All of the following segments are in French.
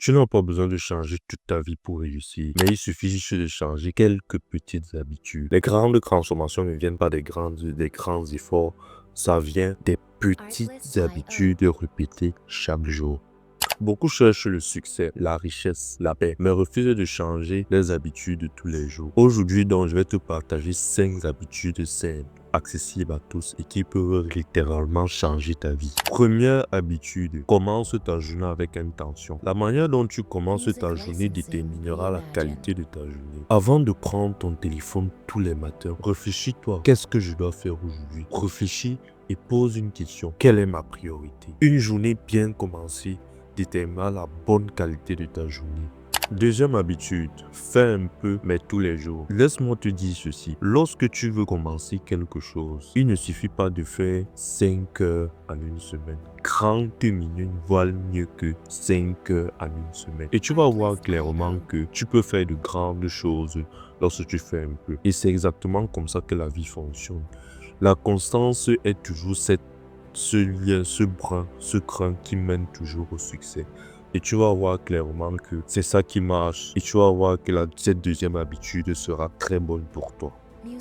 Tu n'as pas besoin de changer toute ta vie pour réussir, mais il suffit juste de changer quelques petites habitudes. Les grandes transformations ne viennent pas des grands efforts, ça vient des petites habitudes répétées chaque jour. Beaucoup cherchent le succès, la richesse, la paix, mais refusent de changer les habitudes de tous les jours. Aujourd'hui, donc, je vais te partager 5 habitudes simples, accessibles à tous et qui peuvent littéralement changer ta vie. Première habitude, commence ta journée avec intention. La manière dont tu commences ta journée déterminera la qualité de ta journée. Avant de prendre ton téléphone tous les matins, réfléchis-toi, qu'est-ce que je dois faire aujourd'hui? Réfléchis et pose une question. Quelle est ma priorité? Une journée bien commencée déterminera la bonne qualité de ta journée. Deuxième habitude, fais un peu, mais tous les jours. Laisse-moi te dire ceci. Lorsque tu veux commencer quelque chose, il ne suffit pas de faire 5 heures en une semaine. 30 minutes valent mieux que 5 heures en une semaine. Et tu vas voir clairement que tu peux faire de grandes choses lorsque tu fais un peu. Et c'est exactement comme ça que la vie fonctionne. La constance est toujours ce lien, ce cran qui mène toujours au succès. Et tu vas voir clairement que c'est ça qui marche. Et tu vas voir que cette deuxième habitude sera très bonne pour toi.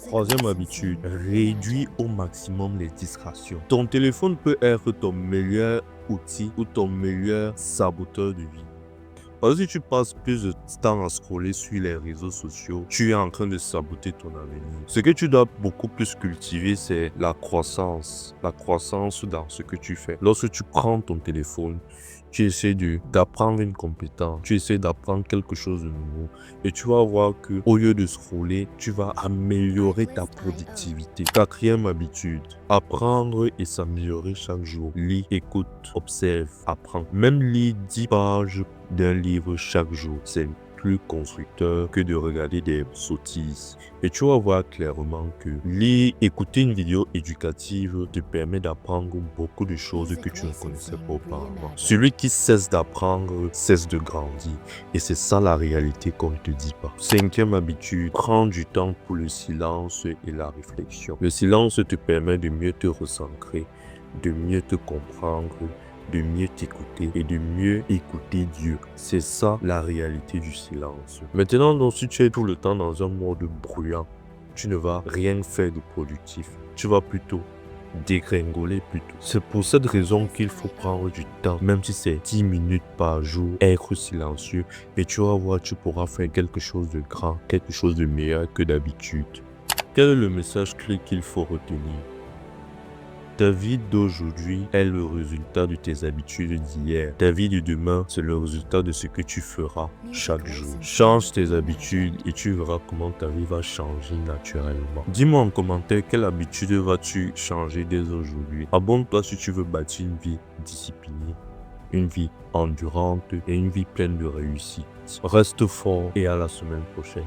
Troisième habitude, réduis au maximum les distractions. Ton téléphone peut être ton meilleur outil ou ton meilleur saboteur de vie. Parce que si tu passes plus de temps à scroller sur les réseaux sociaux, tu es en train de saboter ton avenir. Ce que tu dois beaucoup plus cultiver, c'est la croissance. La croissance dans ce que tu fais. Lorsque tu prends ton téléphone, tu essaies d'apprendre une compétence, tu essaies d'apprendre quelque chose de nouveau et tu vas voir que au lieu de scroller, tu vas améliorer ta productivité. Quatrième habitude, apprendre et s'améliorer chaque jour. Lis, écoute, observe, apprends. Même lire 10 pages d'un livre chaque jour, c'est plus constructeur que de regarder des sottises. Et tu vas voir clairement que écouter une vidéo éducative te permet d'apprendre beaucoup de choses que tu ne connaissais pas auparavant. Celui qui cesse d'apprendre cesse de grandir. Et c'est ça la réalité qu'on ne te dit pas. Cinquième habitude, prends du temps pour le silence et la réflexion. Le silence te permet de mieux te recentrer, de mieux te comprendre, de mieux t'écouter et de mieux écouter Dieu. C'est ça la réalité du silence. Maintenant, donc, si tu es tout le temps dans un mode bruyant, tu ne vas rien faire de productif. Tu vas plutôt dégringoler plutôt. C'est pour cette raison qu'il faut prendre du temps, même si c'est 10 minutes par jour, être silencieux et tu vas voir, tu pourras faire quelque chose de grand, quelque chose de meilleur que d'habitude. Quel est le message clé qu'il faut retenir? Ta vie d'aujourd'hui est le résultat de tes habitudes d'hier. Ta vie de demain, c'est le résultat de ce que tu feras chaque jour. Change tes habitudes et tu verras comment ta vie va changer naturellement. Dis-moi en commentaire quelle habitude vas-tu changer dès aujourd'hui. Abonne-toi si tu veux bâtir une vie disciplinée, une vie endurante et une vie pleine de réussite. Reste fort et à la semaine prochaine.